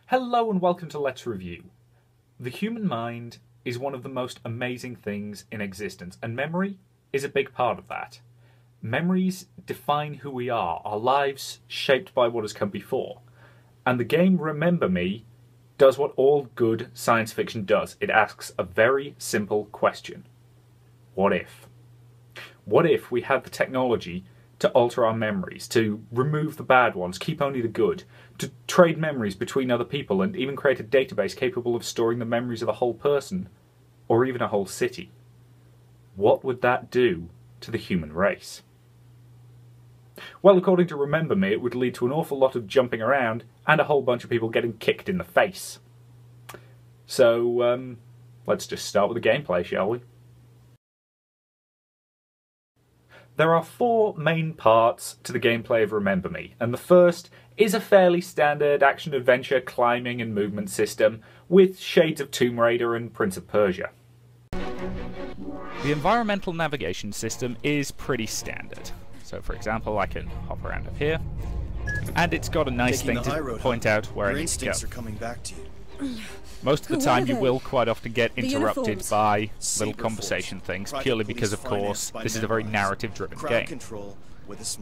Hello and welcome to Let's Review. The human mind is one of the most amazing things in existence, and memory is a big part of that. Memories define who we are, our lives shaped by what has come before. And the game Remember Me does what all good science fiction does. It asks a very simple question. What if? What if we had the technology to alter our memories, to remove the bad ones, keep only the good, to trade memories between other people, and even create a database capable of storing the memories of a whole person, or even a whole city? What would that do to the human race? Well, according to Remember Me, it would lead to an awful lot of jumping around and a whole bunch of people getting kicked in the face. So, let's just start with the gameplay, shall we? There are four main parts to the gameplay of Remember Me, and the first is a fairly standard action-adventure climbing and movement system with shades of Tomb Raider and Prince of Persia. The environmental navigation system is pretty standard. So for example, I can hop around up here, and it's got a nice thing to point out where I need to go. Are coming back to you. Most of the time you will quite often get interrupted by little conversation things, purely because, of course, this is a very narrative-driven game.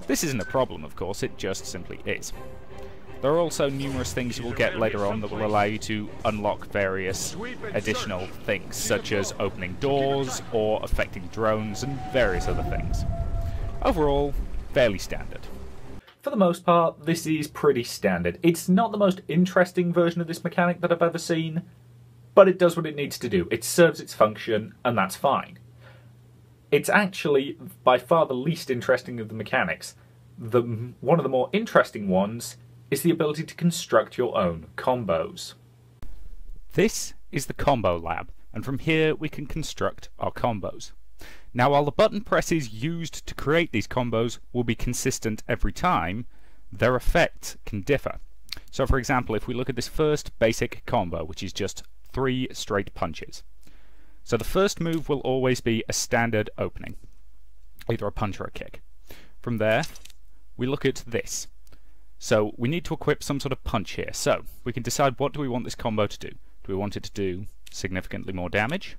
This isn't a problem, of course, it just simply is. There are also numerous things you will get later on that will allow you to unlock various additional things, such as opening doors, or affecting drones, and various other things. Overall, fairly standard. For the most part, this is pretty standard. It's not the most interesting version of this mechanic that I've ever seen, but it does what it needs to do. It serves its function, and that's fine. It's actually by far the least interesting of the mechanics. One of the more interesting ones is the ability to construct your own combos. This is the Combo Lab, and from here we can construct our combos. Now, while the button presses used to create these combos will be consistent every time, their effect can differ. So for example, if we look at this first basic combo, which is just 3 straight punches. So the first move will always be a standard opening, either a punch or a kick. From there, we look at this. So we need to equip some sort of punch here. So we can decide, what do we want this combo to do? Do we want it to do significantly more damage?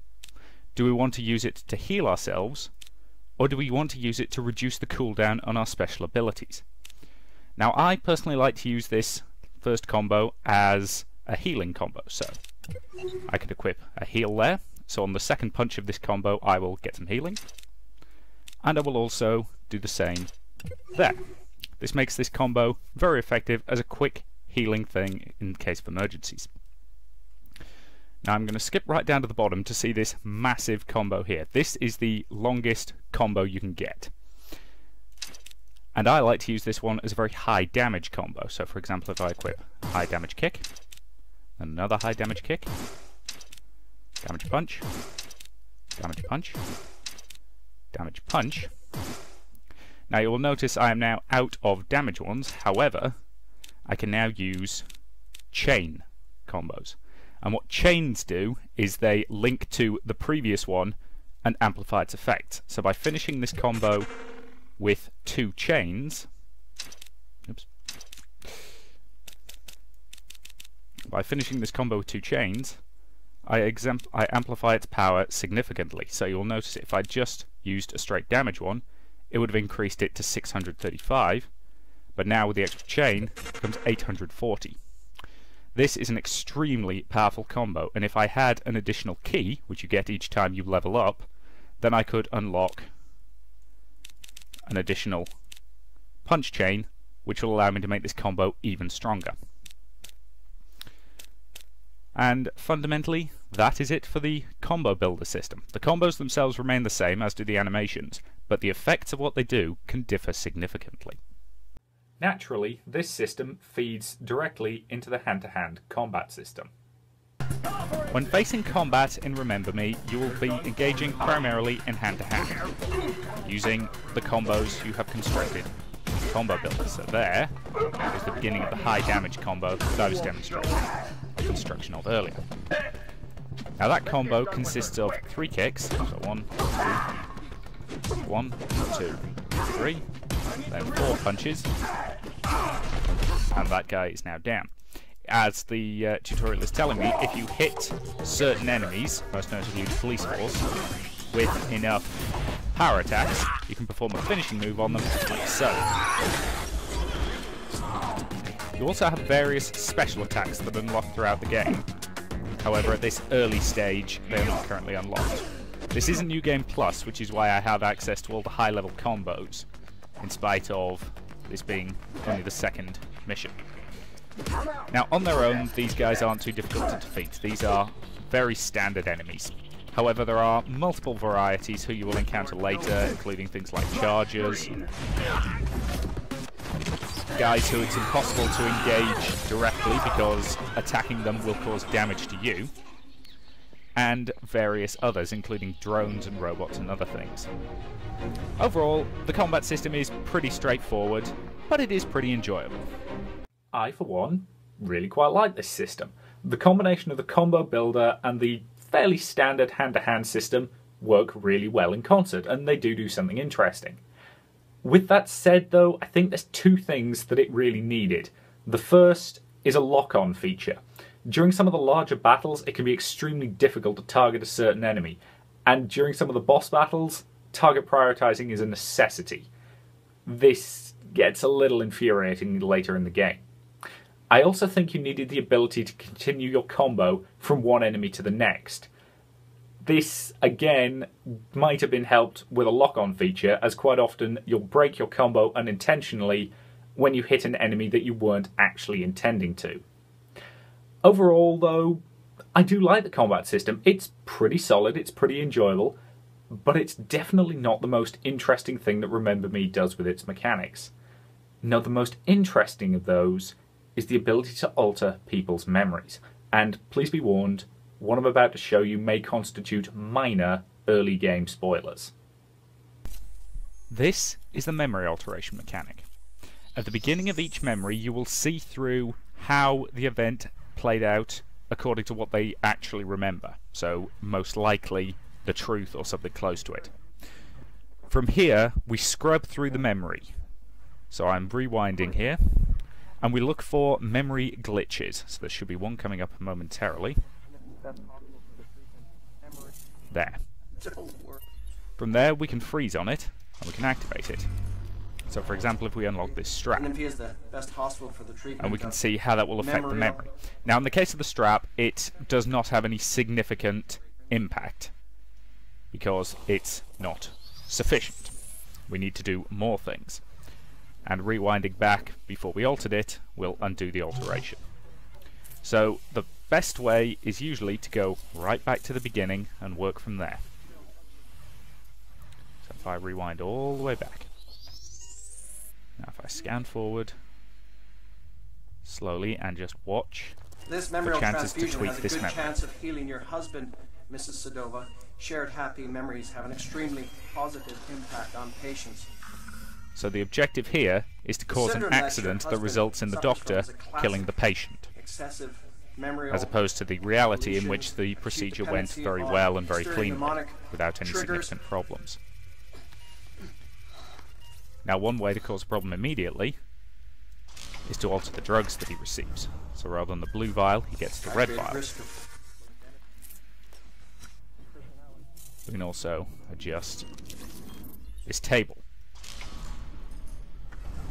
Do we want to use it to heal ourselves, or do we want to use it to reduce the cooldown on our special abilities? Now, I personally like to use this first combo as a healing combo, so I could equip a heal there. So on the second punch of this combo I will get some healing, and I will also do the same there. This makes this combo very effective as a quick healing thing in case of emergencies. Now I'm going to skip right down to the bottom to see this massive combo here. This is the longest combo you can get. And I like to use this one as a very high damage combo. So for example, if I equip high damage kick, then another high damage kick, damage punch, damage punch, damage punch. Now you will notice I am now out of damage ones, however, I can now use chain combos. And what chains do is they link to the previous one and amplify its effect. So by finishing this combo with 2 chains, by finishing this combo with 2 chains, I amplify its power significantly. So you'll notice if I just used a straight damage one, it would have increased it to 635, but now with the extra chain, it becomes 840. This is an extremely powerful combo, and if I had an additional key, which you get each time you level up, then I could unlock an additional punch chain, which will allow me to make this combo even stronger. And fundamentally, that is it for the combo builder system. The combos themselves remain the same, as do the animations, but the effects of what they do can differ significantly. Naturally, this system feeds directly into the hand-to-hand combat system. When facing combat in Remember Me, you will be engaging primarily in hand-to-hand, using the combos you have constructed in the combo builder. So there is the beginning of the high damage combo that I was demonstrating the construction of earlier. Now that combo consists of 3 kicks, so 1, 2, 3, then 4 punches, and that guy is now down. as the tutorial is telling me, if you hit certain enemies, most notably the police force, with enough power attacks, you can perform a finishing move on them, like so. You also have various special attacks that unlock throughout the game. However, at this early stage, they are not currently unlocked. This isn't New Game Plus, which is why I have access to all the high-level combos, in spite of this being only the second mission. Now, on their own, these guys aren't too difficult to defeat. These are very standard enemies. However, there are multiple varieties who you will encounter later, including things like chargers, guys who it's impossible to engage directly because attacking them will cause damage to you, and various others, including drones and robots and other things. Overall, the combat system is pretty straightforward, but it is pretty enjoyable. I, for one, really quite like this system. The combination of the combo builder and the fairly standard hand-to-hand system work really well in concert, and they do something interesting. With that said, though, I think there's two things that it really needed. The first is a lock-on feature. During some of the larger battles, it can be extremely difficult to target a certain enemy, and during some of the boss battles, target prioritizing is a necessity. This gets a little infuriating later in the game. I also think you needed the ability to continue your combo from one enemy to the next. This, again, might have been helped with a lock-on feature, as quite often you'll break your combo unintentionally when you hit an enemy that you weren't actually intending to. Overall, though, I do like the combat system. It's pretty solid, it's pretty enjoyable, but it's definitely not the most interesting thing that Remember Me does with its mechanics. No, the most interesting of those is the ability to alter people's memories. And please be warned, what I'm about to show you may constitute minor early game spoilers. This is the memory alteration mechanic. At the beginning of each memory, you will see through how the event played out according to what they actually remember. So, most likely, the truth or something close to it. From here, we scrub through the memory. So I'm rewinding here, and we look for memory glitches. So there should be one coming up momentarily. There. From there, we can freeze on it, and we can activate it. So, for example, if we unlock this strap, and we can see how that will affect the memory. Now, in the case of the strap, it does not have any significant impact, because it's not sufficient. We need to do more things. And rewinding back before we altered it will undo the alteration. So the best way is usually to go right back to the beginning and work from there. So if I rewind all the way back. Now if I scan forward slowly and just watch this the chances to tweak has a this good memory. chance of healing your husband, Mrs. Sedova. Shared happy memories have an extremely positive impact on patients. So the objective here is to cause an accident that results in the doctor killing the patient, as opposed to the reality in which the procedure went very well and very cleanly, without any significant problems. Now, one way to cause a problem immediately is to alter the drugs that he receives. So rather than the blue vial, he gets the red vial. We can also adjust this table.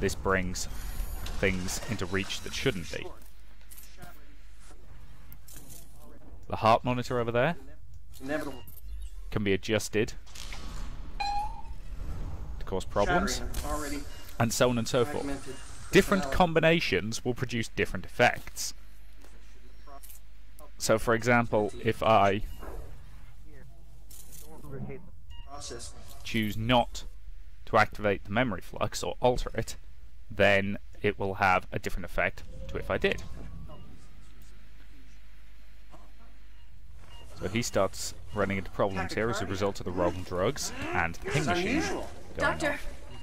This brings things into reach that shouldn't be. The heart monitor over there can be adjusted to cause problems, and so on and so forth. Different combinations will produce different effects. So, for example, if I choose not to activate the memory flux or alter it, then it will have a different effect to if I did. So he starts running into problems here as a result of the wrong drugs and the ping machine. Doctor,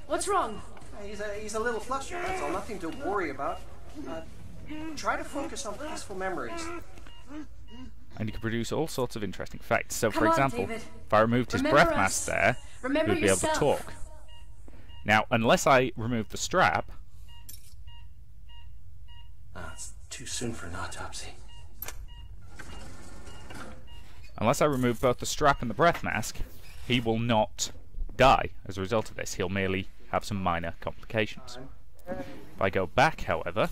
what's wrong? He's a little flustered, that's all. Nothing to worry about. Try to focus on peaceful memories. And he can produce all sorts of interesting effects. So, for Come on, example, David. if I removed his Remember breath us. mask there, he Remember would be able to yourself. talk. Now, unless I remove the strap, That's Too soon for an autopsy. Unless I remove both the strap and the breath mask, he will not die as a result of this. He'll merely have some minor complications. If I go back, however,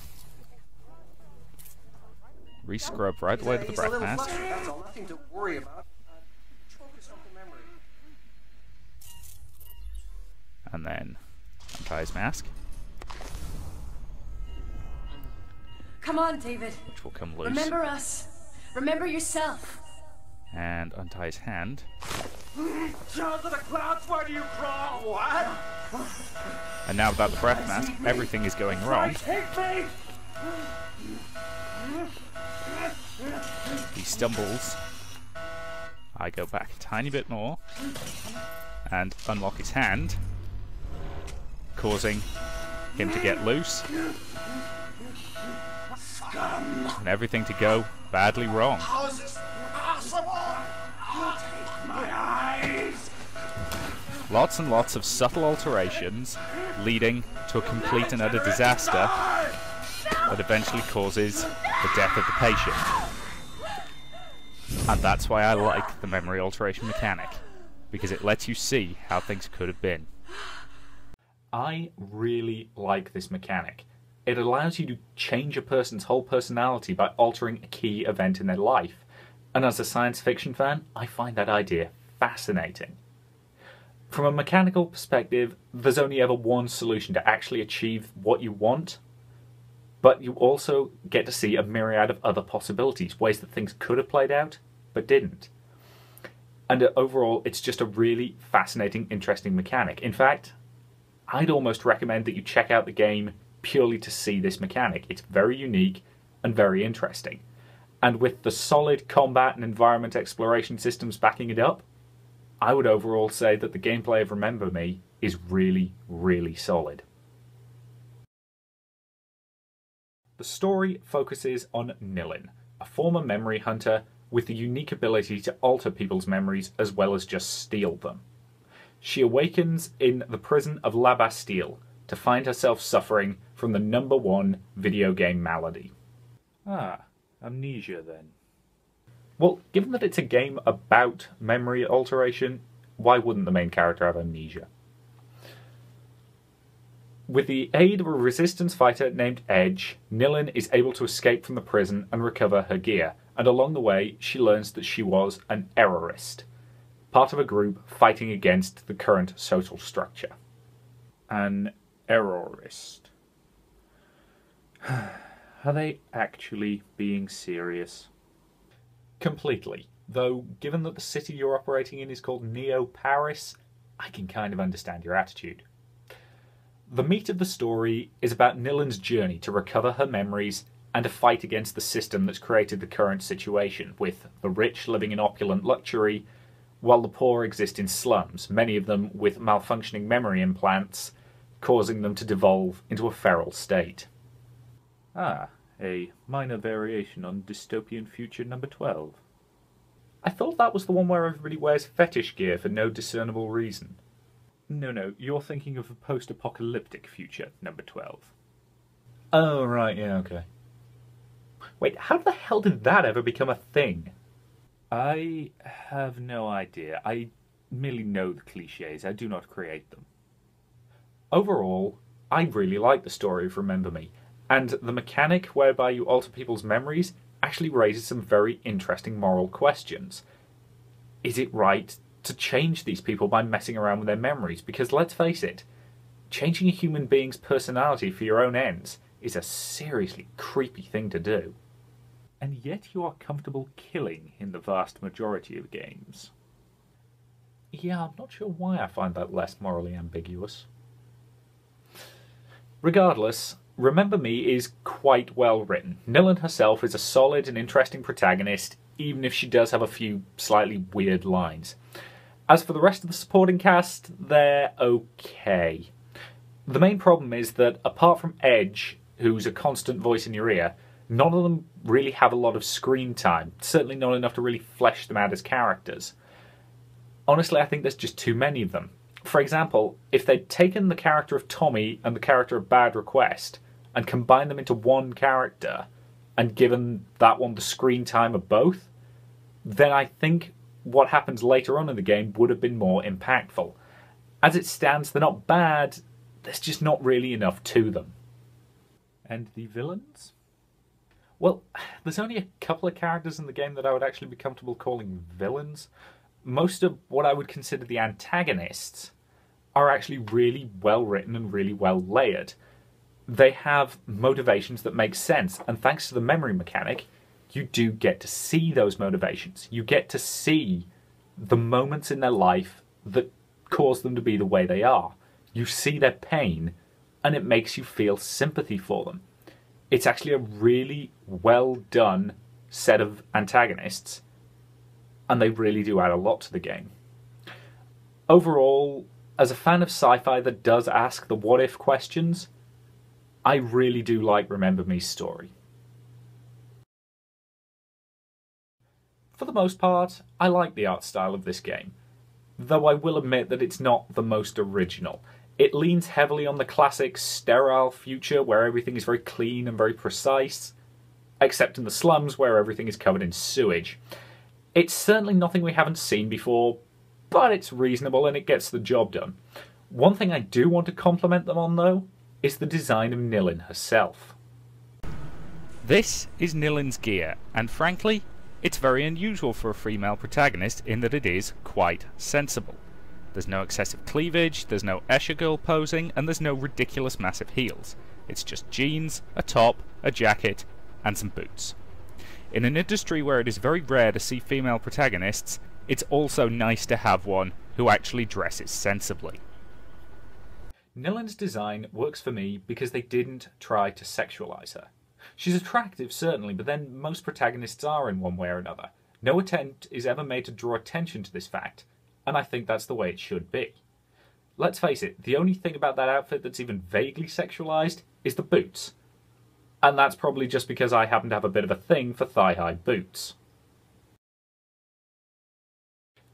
re-scrub right away to the breath mask. That's all, nothing to worry about. Focus on the memory. And then untie his mask, Come on, David. which will come loose. Remember us. Remember yourself. And untie his hand. Child of the clouds, where do you crawl? What? And now without the breath mask, everything is going wrong. Take me! He stumbles. I go back a tiny bit more and unlock his hand, causing him to get loose and everything to go badly wrong. How is this possible? You take my eyes! Lots and lots of subtle alterations leading to a complete and utter disaster that eventually causes the death of the patient. And that's why I like the memory alteration mechanic, because it lets you see how things could have been. I really like this mechanic. It allows you to change a person's whole personality by altering a key event in their life. And as a science fiction fan, I find that idea fascinating. From a mechanical perspective, there's only ever one solution to actually achieve what you want, but you also get to see a myriad of other possibilities, ways that things could have played out, but didn't. And overall, it's just a really fascinating, interesting mechanic. In fact, I'd almost recommend that you check out the game purely to see this mechanic. It's very unique and very interesting. And with the solid combat and environment exploration systems backing it up, I would overall say that the gameplay of Remember Me is really, really solid. The story focuses on Nilin, a former memory hunter with the unique ability to alter people's memories as well as just steal them. She awakens in the prison of La Bastille to find herself suffering from the #1 video game malady. Ah, amnesia then. Well, given that it's a game about memory alteration, why wouldn't the main character have amnesia? With the aid of a resistance fighter named Edge, Nilin is able to escape from the prison and recover her gear, and along the way she learns that she was an errorist, part of a group fighting against the current social structure. An errorist. Are they actually being serious? Completely. Though, given that the city you're operating in is called Neo-Paris, I can kind of understand your attitude. The meat of the story is about Nilin's journey to recover her memories and to fight against the system that's created the current situation, with the rich living in opulent luxury, while the poor exist in slums, many of them with malfunctioning memory implants, causing them to devolve into a feral state. Ah, a minor variation on dystopian future number 12. I thought that was the one where everybody wears fetish gear for no discernible reason. No, you're thinking of a post-apocalyptic future number 12. Oh, right, yeah, okay. Wait, how the hell did that ever become a thing? I have no idea. I merely know the cliches. I do not create them. Overall, I really like the story of Remember Me, and the mechanic whereby you alter people's memories actually raises some very interesting moral questions. Is it right to change these people by messing around with their memories? Because let's face it, changing a human being's personality for your own ends is a seriously creepy thing to do. And yet you are comfortable killing in the vast majority of games. Yeah, I'm not sure why I find that less morally ambiguous. Regardless, Remember Me is quite well written. Nilin herself is a solid and interesting protagonist, even if she does have a few slightly weird lines. As for the rest of the supporting cast, they're okay. The main problem is that, apart from Edge, who's a constant voice in your ear, none of them really have a lot of screen time, certainly not enough to really flesh them out as characters. Honestly, I think there's just too many of them. For example, if they'd taken the character of Tommy and the character of Bad Request and combined them into one character, and given that one the screen time of both, then I think what happens later on in the game would have been more impactful. As it stands, they're not bad, there's just not really enough to them. And the villains? Well, there's only a couple of characters in the game that I would actually be comfortable calling villains. Most of what I would consider the antagonists are actually really well written and really well layered. They have motivations that make sense, and thanks to the memory mechanic, you do get to see those motivations. You get to see the moments in their life that cause them to be the way they are. You see their pain, and it makes you feel sympathy for them. It's actually a really well done set of antagonists, and they really do add a lot to the game. Overall, as a fan of sci-fi that does ask the what-if questions, I really do like Remember Me's story. For the most part, I like the art style of this game, though I will admit that it's not the most original. It leans heavily on the classic sterile future where everything is very clean and very precise, except in the slums where everything is covered in sewage. It's certainly nothing we haven't seen before, but it's reasonable and it gets the job done. One thing I do want to compliment them on, though, is the design of Nilin herself. This is Nilin's gear, and frankly, it's very unusual for a female protagonist in that it is quite sensible. There's no excessive cleavage, there's no Escher girl posing, and there's no ridiculous massive heels. It's just jeans, a top, a jacket, and some boots. In an industry where it is very rare to see female protagonists, it's also nice to have one who actually dresses sensibly. Nilin's design works for me because they didn't try to sexualize her. She's attractive, certainly, but then most protagonists are in one way or another. No attempt is ever made to draw attention to this fact, and I think that's the way it should be. Let's face it, the only thing about that outfit that's even vaguely sexualized is the boots. And that's probably just because I happen to have a bit of a thing for thigh-high boots.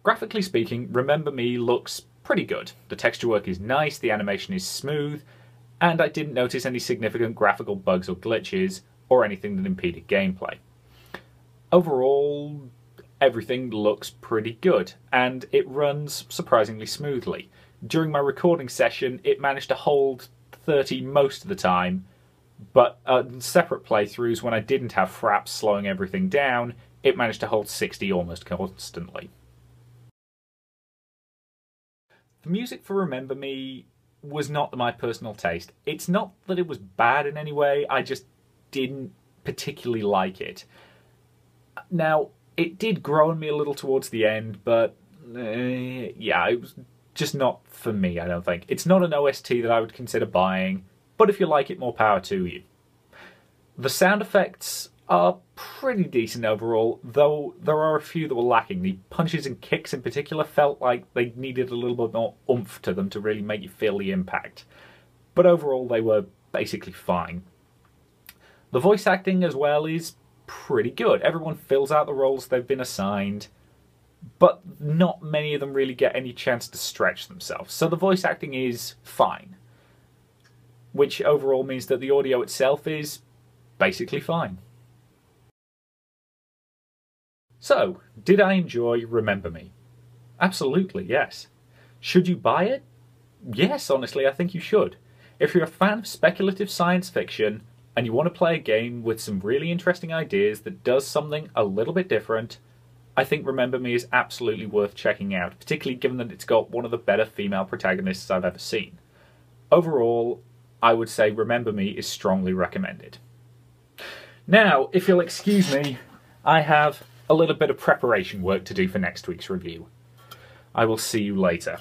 Graphically speaking, Remember Me looks pretty good. The texture work is nice, the animation is smooth, and I didn't notice any significant graphical bugs or glitches, or anything that impeded gameplay. Overall, everything looks pretty good, and it runs surprisingly smoothly. During my recording session, it managed to hold 30 most of the time, but in separate playthroughs, when I didn't have fraps slowing everything down, it managed to hold 60 almost constantly. The music for Remember Me was not my personal taste. It's not that it was bad in any way, I just didn't particularly like it. Now, it did grow on me a little towards the end, but yeah, it was just not for me, I don't think. It's not an OST that I would consider buying, but if you like it, more power to you. The sound effects are pretty decent overall, though there are a few that were lacking. The punches and kicks in particular felt like they needed a little bit more oomph to them to really make you feel the impact. But overall, they were basically fine. The voice acting as well is pretty good. Everyone fills out the roles they've been assigned, but not many of them really get any chance to stretch themselves. So the voice acting is fine, which overall means that the audio itself is basically fine. So, did I enjoy Remember Me? Absolutely, yes. Should you buy it? Yes, honestly, I think you should. If you're a fan of speculative science fiction, and you want to play a game with some really interesting ideas that does something a little bit different, I think Remember Me is absolutely worth checking out, particularly given that it's got one of the better female protagonists I've ever seen. Overall, I would say Remember Me is strongly recommended. Now, if you'll excuse me, I have a little bit of preparation work to do for next week's review. I will see you later.